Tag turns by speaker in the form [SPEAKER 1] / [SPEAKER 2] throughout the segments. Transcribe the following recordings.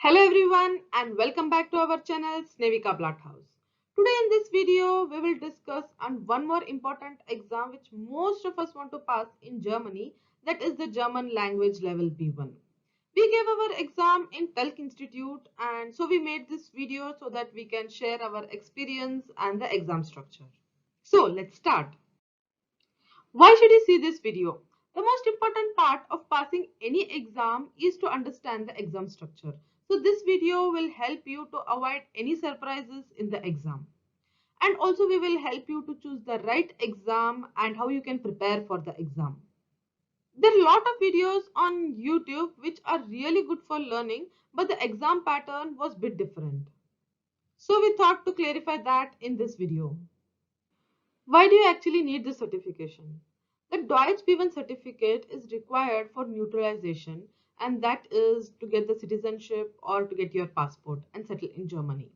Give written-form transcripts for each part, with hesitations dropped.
[SPEAKER 1] Hello everyone and welcome back to our channel Snevika Bloodhouse. Today in this video we will discuss on one more important exam which most of us want to pass in Germany, that is the German language level B1. We gave our exam in Telc Institute and so we made this video so that we can share our experience and the exam structure. So let's start. Why should you see this video? The most important part of passing any exam is to understand the exam structure. So this video will help you to avoid any surprises in the exam. And also we will help you to choose the right exam and how you can prepare for the exam. There are a lot of videos on YouTube which are really good for learning, but the exam pattern was a bit different. So we thought to clarify that in this video. Why do you actually need this certification? The Deutsch B1 certificate is required for neutralization, and that is to get the citizenship or to get your passport and settle in Germany.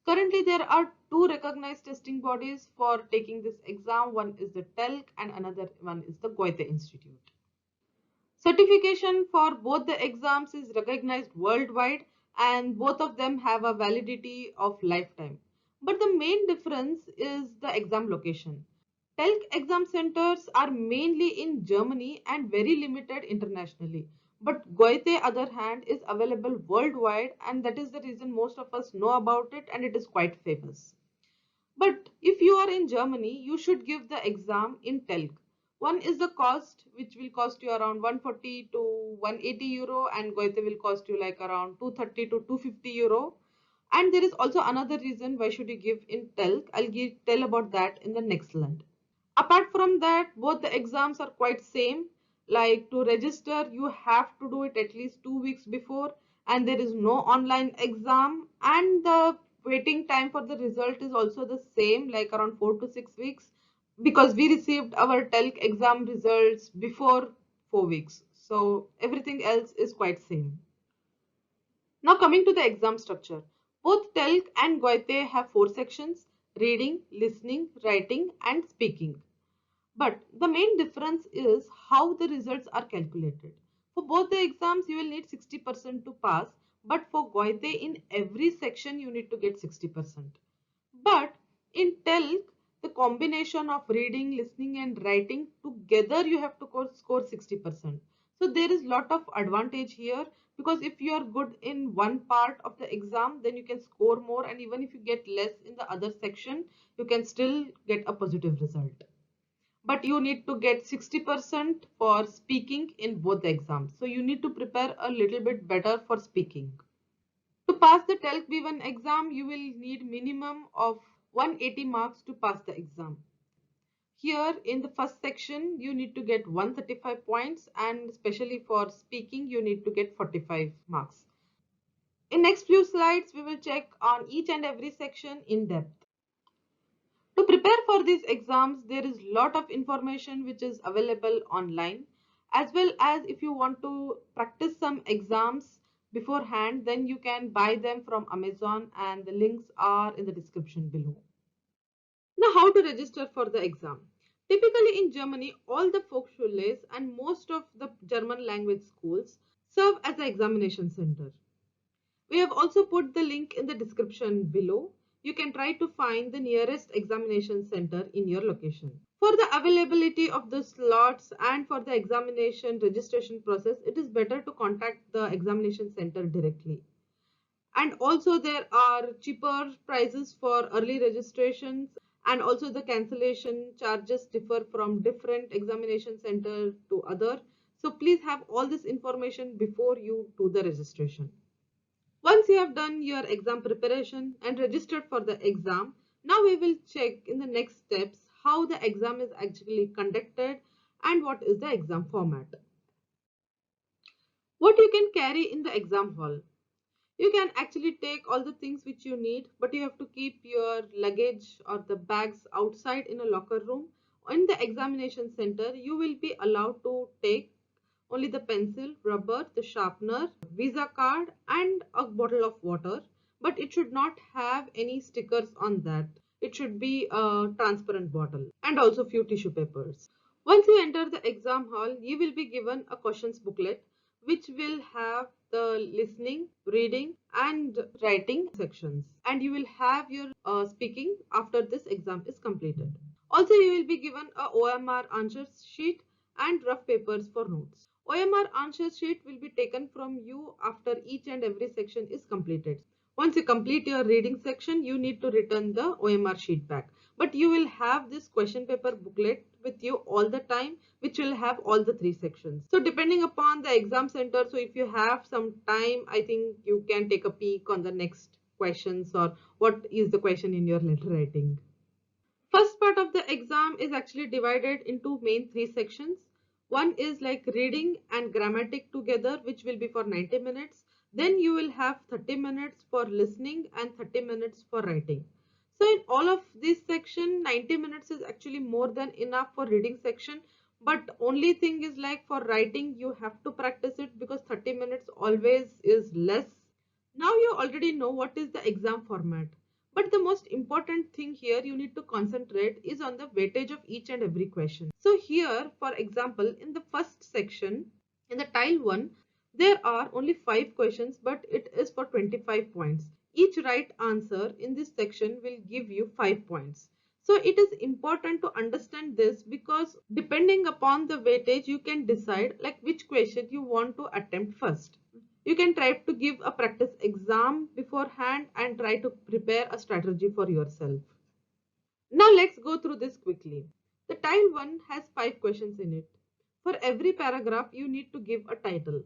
[SPEAKER 1] Currently, there are two recognized testing bodies for taking this exam. One is the Telc and another one is the Goethe Institute. Certification for both the exams is recognized worldwide and both of them have a validity of lifetime. But the main difference is the exam location. Telc exam centers are mainly in Germany and very limited internationally. But Goethe, other hand, is available worldwide and that is the reason most of us know about it and it is quite famous. But if you are in Germany, you should give the exam in Telc. One is the cost, which will cost you around 140 to 180 euro, and Goethe will cost you like around 230 to 250 euro. And there is also another reason why should you give in Telc. I'll tell about that in the next slide. Apart from that, both the exams are quite same. Like to register, you have to do it at least 2 weeks before, and there is no online exam, and the waiting time for the result is also the same, like around 4 to 6 weeks, because we received our Telc exam results before 4 weeks. So everything else is quite same. Now coming to the exam structure. Both Telc and Goethe have 4 sections: reading, listening, writing, and speaking. But the main difference is how the results are calculated. For both the exams, you will need 60% to pass, but for Goethe, in every section, you need to get 60%. But in Telc, the combination of reading, listening, and writing together, you have to score 60%. So there is lot of advantage here because if you are good in one part of the exam, then you can score more, and even if you get less in the other section, you can still get a positive result. But you need to get 60% for speaking in both the exams. So you need to prepare a little bit better for speaking. To pass the Telc B1 exam, you will need minimum of 180 marks to pass the exam. Here in the first section, you need to get 135 points, and especially for speaking, you need to get 45 marks. In next few slides, we will check on each and every section in depth. To prepare for these exams, there is a lot of information which is available online, as well as if you want to practice some exams beforehand, then you can buy them from Amazon and the links are in the description below. Now, how to register for the exam? Typically in Germany, all the Volksschulen and most of the German language schools serve as an examination center. We have also put the link in the description below. You can try to find the nearest examination center in your location. For the availability of the slots and for the examination registration process, it is better to contact the examination center directly. And also there are cheaper prices for early registrations, and also the cancellation charges differ from different examination center to other. So please have all this information before you do the registration. Once you have done your exam preparation and registered for the exam, now we will check in the next steps how the exam is actually conducted and what is the exam format. What you can carry in the exam hall. You can actually take all the things which you need, but you have to keep your luggage or the bags outside in a locker room. In the examination center, you will be allowed to take only the pencil, rubber, the sharpener, visa card and a bottle of water, but it should not have any stickers on that. It should be a transparent bottle and also few tissue papers. Once you enter the exam hall, you will be given a questions booklet which will have the listening, reading and writing sections, and you will have your speaking after this exam is completed. Also, you will be given a OMR answer sheet and rough papers for notes. OMR answer sheet will be taken from you after each and every section is completed. Once you complete your reading section, you need to return the OMR sheet back. But you will have this question paper booklet with you all the time, which will have all the 3 sections. So depending upon the exam center, so if you have some time, I think you can take a peek on the next questions or what is the question in your letter writing. First part of the exam is actually divided into main 3 sections. One is like reading and grammatic together, which will be for 90 minutes. Then you will have 30 minutes for listening and 30 minutes for writing. So in all of this section, 90 minutes is actually more than enough for reading section. But only thing is like for writing, you have to practice it because 30 minutes always is less. Now you already know what is the exam format. But the most important thing here you need to concentrate is on the weightage of each and every question. So here, for example, in the first section, in the tile 1, there are only 5 questions, but it is for 25 points. Each right answer in this section will give you 5 points. So it is important to understand this because depending upon the weightage, you can decide like which question you want to attempt first. You can try to give a practice exam beforehand and try to prepare a strategy for yourself. Now let's go through this quickly. The tile 1 has 5 questions in it. For every paragraph, you need to give a title.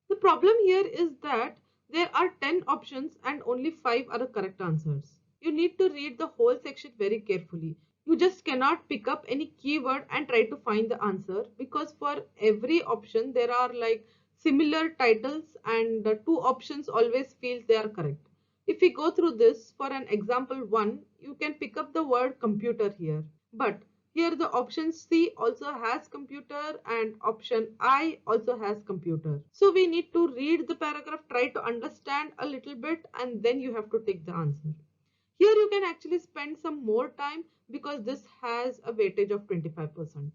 [SPEAKER 1] The problem here is that there are 10 options and only 5 are the correct answers. You need to read the whole section very carefully. You just cannot pick up any keyword and try to find the answer because for every option there are like similar titles and the 2 options always feel they are correct. If we go through this for an example 1, you can pick up the word computer here. But here the option C also has computer and option I also has computer. So we need to read the paragraph, try to understand a little bit and then you have to take the answer. Here you can actually spend some more time because this has a weightage of 25%.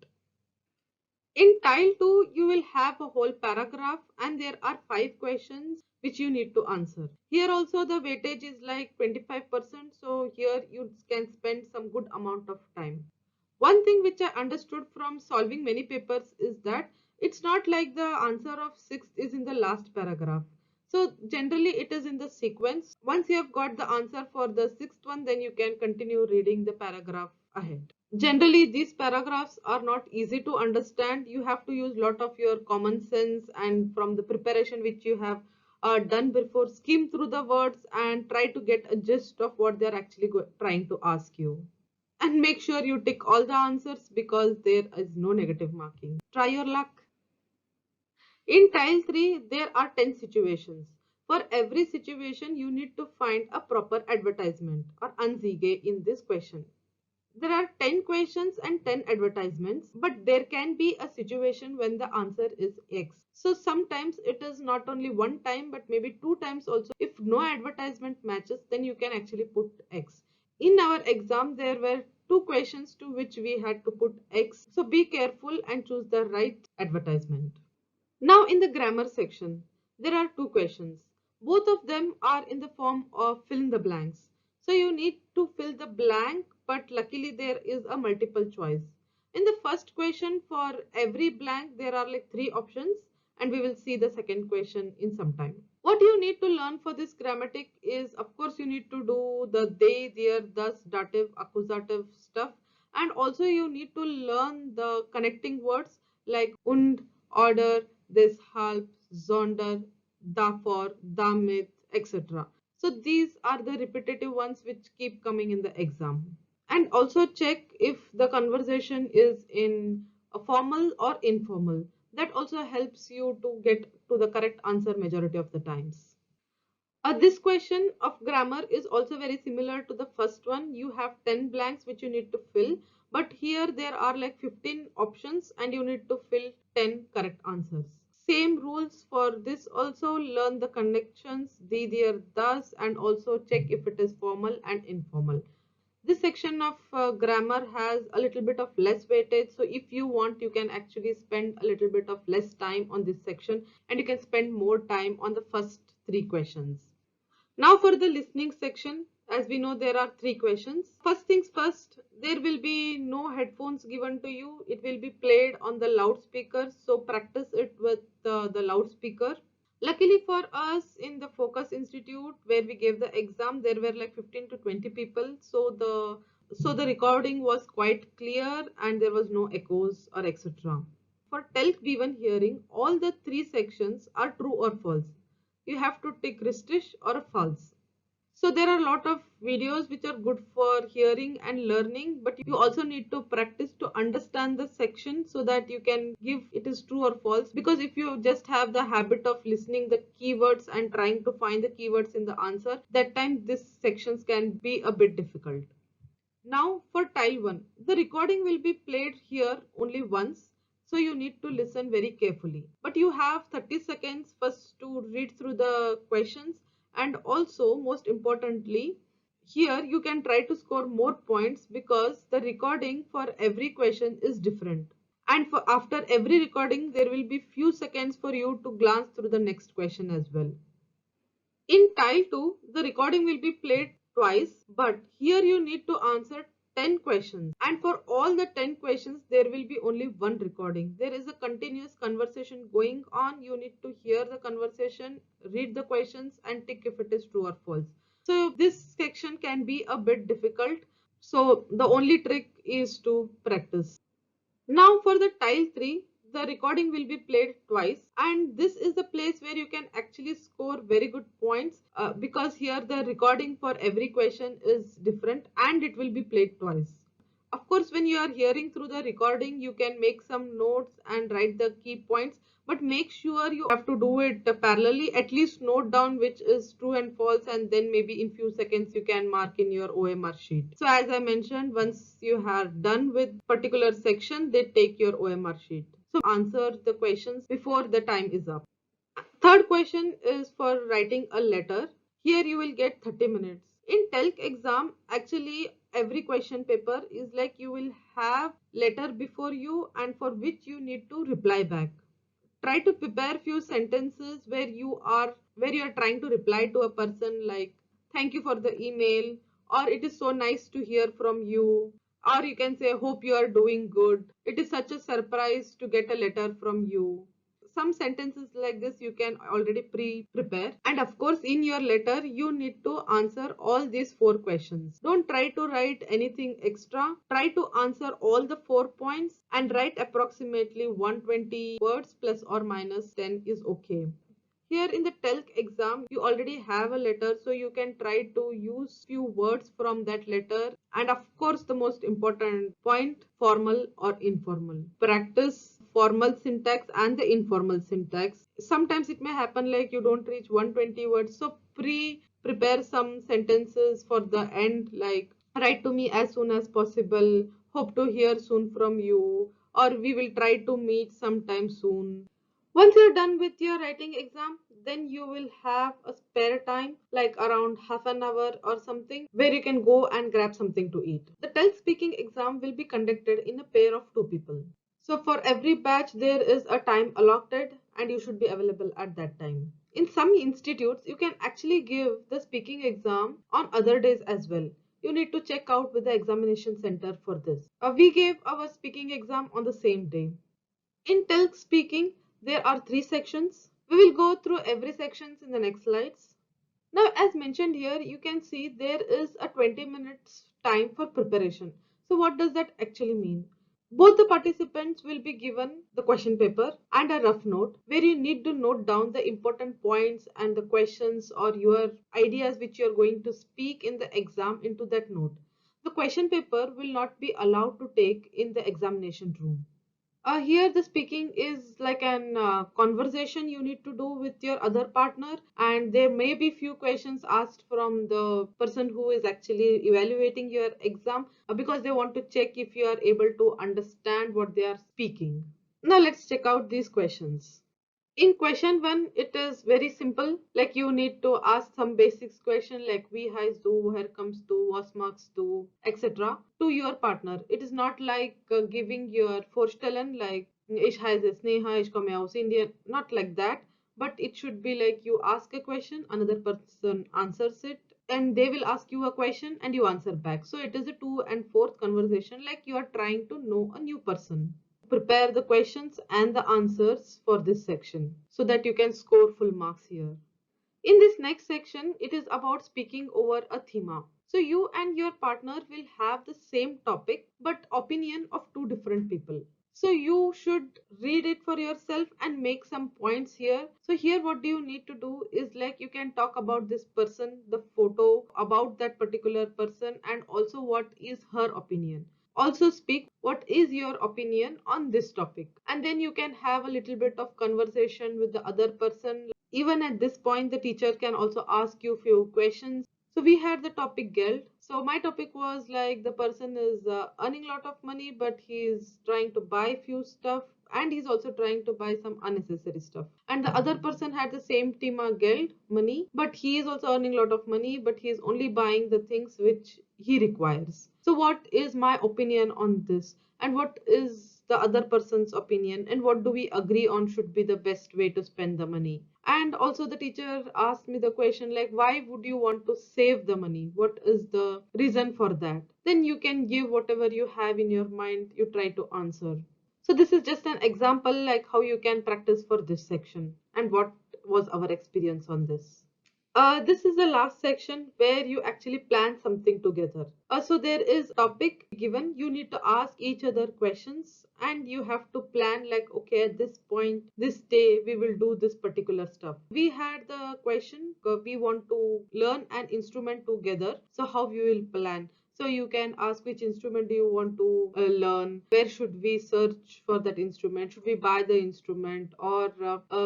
[SPEAKER 1] In tile 2, you will have a whole paragraph and there are 5 questions which you need to answer. Here also the weightage is like 25%, so here you can spend some good amount of time. One thing which I understood from solving many papers is that it's not like the answer of 6th is in the last paragraph. So generally it is in the sequence. Once you have got the answer for the 6th one, then you can continue reading the paragraph ahead. Generally, these paragraphs are not easy to understand. You have to use a lot of your common sense and from the preparation which you have done before, skim through the words and try to get a gist of what they're actually trying to ask you. And make sure you tick all the answers because there is no negative marking. Try your luck. In tile 3, there are 10 situations. For every situation, you need to find a proper advertisement or Anzeige in this question. There are 10 questions and 10 advertisements, but there can be a situation when the answer is X. So sometimes it is not only one time, but maybe 2 times also. If no advertisement matches, then you can actually put X. In our exam, there were 2 questions to which we had to put X. So be careful and choose the right advertisement. Now in the grammar section, there are 2 questions. Both of them are in the form of fill in the blanks. So you need to fill the blank, but luckily there is a multiple choice. In the first question, for every blank, there are like 3 options and we will see the second question in some time. What you need to learn for this grammatic is, of course, you need to do the they, their, thus, dative, accusative stuff. And also you need to learn the connecting words like und, order, deshalb, sonder, davor, damit, etc. So these are the repetitive ones which keep coming in the exam. And also check if the conversation is in a formal or informal. That also helps you to get to the correct answer majority of the times. This question of grammar is also very similar to the first one. You have 10 blanks which you need to fill, but here there are like 15 options and you need to fill 10 correct answers. Same rules for this also. Learn the connections, the, their, thus, and also check if it is formal and informal. This section of grammar has a little bit of less weightage, so if you want you can actually spend a little bit of less time on this section and you can spend more time on the first 3 questions. Now for the listening section, as we know there are three questions. First things first, there will be no headphones given to you. It will be played on the loudspeaker, so practice it with the loudspeaker. Luckily for us in the Focus Institute where we gave the exam, there were like 15 to 20 people, so the recording was quite clear and there was no echoes or etc. For Telc B1 hearing, all the three sections are true or false. You have to tick Richtig or false. So there are a lot of videos which are good for hearing and learning, but you also need to practice to understand the section so that you can give it is true or false. Because if you just have the habit of listening the keywords and trying to find the keywords in the answer, that time these sections can be a bit difficult. Now for tile 1, the recording will be played here only once, so you need to listen very carefully. But you have 30 seconds first to read through the questions, and also most importantly, here you can try to score more points because the recording for every question is different. And for after every recording there will be few seconds for you to glance through the next question as well. In tile 2, the recording will be played twice, but here you need to answer 10 questions. And for all the 10 questions, there will be only one recording. There is a continuous conversation going on. You need to hear the conversation, read the questions, and tick if it is true or false. So this section can be a bit difficult. So the only trick is to practice. Now for the tile 3, the recording will be played twice, and this is the place where you can actually score very good points because here the recording for every question is different and it will be played twice. Of course, when you are hearing through the recording, you can make some notes and write the key points, but make sure you have to do it parallelly. At least note down which is true and false, and then maybe in few seconds you can mark in your OMR sheet. So as I mentioned, once you are done with particular section, they take your OMR sheet. So answer the questions before the time is up. Third question is for writing a letter. Here you will get 30 minutes. In Telc exam, actually every question paper is like you will have letter before you and for which you need to reply back. Try to prepare few sentences where you are trying to reply to a person like thank you for the email, or it is so nice to hear from you, or you can say hope you are doing good. It is such a surprise to get a letter from you. Some sentences like this you can already prepare, and of course in your letter you need to answer all these four questions. Don't try to write anything extra. Try to answer all the 4 points and write approximately 120 words, plus or minus 10 is okay. Here in the Telc exam, you already have a letter, so you can try to use few words from that letter. And of course, the most important point, formal or informal. Practice formal syntax and the informal syntax. Sometimes it may happen like you don't reach 120 words, so prepare some sentences for the end, like write to me as soon as possible, hope to hear soon from you, or we will try to meet sometime soon. Once you're done with your writing exam, then you will have a spare time, like around half an hour or something, where you can go and grab something to eat. The TELC speaking exam will be conducted in a pair of two people. So for every batch, there is a time allotted and you should be available at that time. In some institutes, you can actually give the speaking exam on other days as well. You need to check out with the examination center for this. We gave our speaking exam on the same day. In Telc speaking, there are three sections. We will go through every section in the next slides. Now, as mentioned here, you can see there is a 20 minutes time for preparation. So what does that actually mean? Both the participants will be given the question paper and a rough note where you need to note down the important points and the questions or your ideas which you are going to speak in the exam into that note. The question paper will not be allowed to take in the examination room. Here the speaking is like an conversation you need to do with your other partner, and there may be few questions asked from the person who is actually evaluating your exam because they want to check if you are able to understand what they are speaking. Now let's check out these questions. In question 1, it is very simple. Like you need to ask some basics question like wie heißt du, woher kommst du, was magst du, etc. to your partner. It is not like giving your Vorstellen like ich heiße Sneha, ich komme aus India. Not like that. but it should be like you ask a question, another person answers it, and they will ask you a question and you answer back. So it is a two and fourth conversation, like you are trying to know a new person. Prepare the questions and the answers for this section so that you can score full marks here. In this next section, it is about speaking over a theme. So you and your partner will have the same topic but opinion of two different people. So you should read it for yourself and make some points here. So here what do you need to do is like you can talk about this person, the photo, about that particular person, and also what is her opinion. Also speak what is your opinion on this topic, and then you can have a little bit of conversation with the other person. Even at this point, the teacher can also ask you few questions. So we had the topic guilt. So my topic was like the person is earning a lot of money, but he is trying to buy few stuff, and he's also trying to buy some unnecessary stuff. And the other person had the same tema guilt, money, but he is also earning a lot of money, but he is only buying the things which he requires. So what is my opinion on this? And what is the other person's opinion? And what do we agree on should be the best way to spend the money? And also the teacher asked me the question like, why would you want to save the money? What is the reason for that? Then you can give whatever you have in your mind, you try to answer. So this is just an example like how you can practice for this section and what was our experience on this. This is the last section where you actually plan something together. So there is a topic given, you need to ask each other questions and you have to plan like, okay, at this point, this day, we will do this particular stuff. We had the question, we want to learn an instrument together. So how we will plan? So you can ask which instrument do you want to learn? Where should we search for that instrument? Should we buy the instrument? Or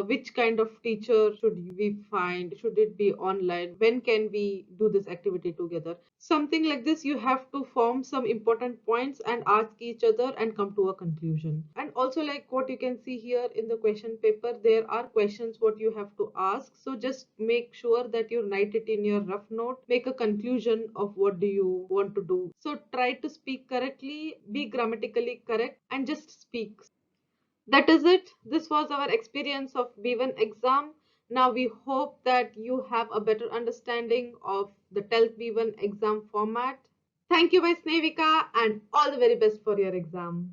[SPEAKER 1] which kind of teacher should we find? Should it be online? When can we do this activity together? Something like this, you have to form some important points and ask each other and come to a conclusion. And also like what you can see here in the question paper, there are questions what you have to ask. So just make sure that you write it in your rough note, make a conclusion of what do you want to do. So try to speak correctly, be grammatically correct, and just speak. That is it. This was our experience of B1 exam. Now we hope that you have a better understanding of the Telc B1 exam format. Thank you, Vice Snevika, and all the very best for your exam.